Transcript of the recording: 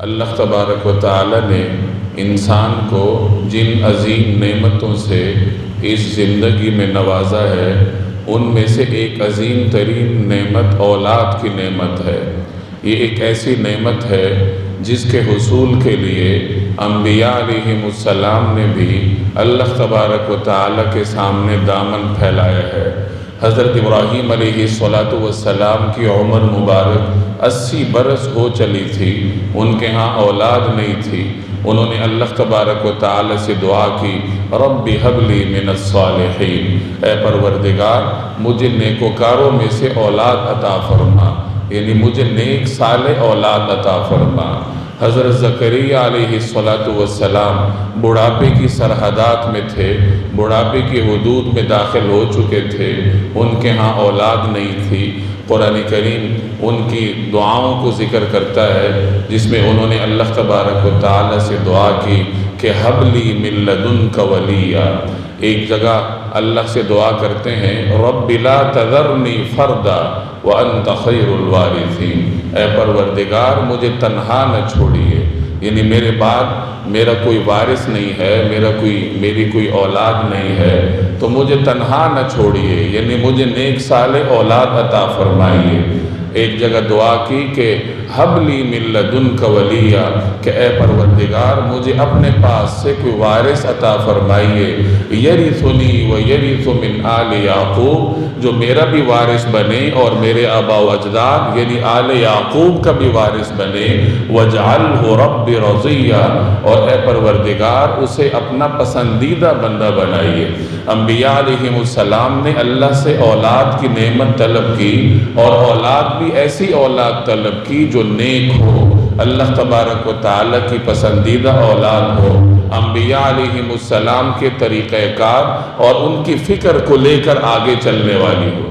اللہ تبارک و تعالی نے انسان کو جن عظیم نعمتوں سے اس زندگی میں نوازا ہے، ان میں سے ایک عظیم ترین نعمت اولاد کی نعمت ہے۔ یہ ایک ایسی نعمت ہے جس کے حصول کے لیے انبیاء علیہم السلام نے بھی اللہ تبارک و تعالی کے سامنے دامن پھیلایا ہے۔ حضرت ابراہیم علیہ السلام کی عمر مبارک 80 برس ہو چلی تھی، ان کے ہاں اولاد نہیں تھی۔ انہوں نے اللہ تبارک و تعالی سے دعا کی، رب ہب لی من الصالحین، اے پروردگار مجھے نیکوکاروں میں سے اولاد عطا فرما، یعنی مجھے نیک صالح اولاد عطا فرما۔ حضرت زکریہ علیہ السلام بڑھاپے کی سرحدات میں تھے، بڑھاپے کی حدود میں داخل ہو چکے تھے، ان کے ہاں اولاد نہیں تھی۔ قرآن کریم ان کی دعاؤں کو ذکر کرتا ہے، جس میں انہوں نے اللہ تبارک و تعالی سے دعا کی کہ حب لی من لدنک ولیہ۔ ایک جگہ اللہ سے دعا کرتے ہیں، رب لا تذرنی فردا وانت خیر الوارثین، اے پروردگار مجھے تنہا نہ چھوڑیے، یعنی میرے بعد میرا کوئی وارث نہیں ہے، میری کوئی اولاد نہیں ہے، تو مجھے تنہا نہ چھوڑیے، یعنی مجھے نیک صالح اولاد عطا فرمائیے۔ ایک جگہ دعا کی کہ حب لی من لدنک ولیہ، کہ اے پروردگار مجھے اپنے پاس سے کوئی وارث عطا فرمائیے، یرثنی و یرث من آل یعقوب، جو میرا بھی وارث بنے اور میرے آبا و اجداد یعنی آل یعقوب کا بھی وارث بنے، وجعلہ رب رضیہ، اور اے پروردگار اسے اپنا پسندیدہ بندہ بنائیے۔ انبیاء علیہم السلام نے اللہ سے اولاد کی نعمت طلب کی، اور اولاد بھی ایسی اولاد طلب کی جو نیک ہو، اللہ تبارک و تعالی کی پسندیدہ اولاد ہو، انبیاء علیہم السلام کے طریقہ کار اور ان کی فکر کو لے کر آگے چلنے والی ہو۔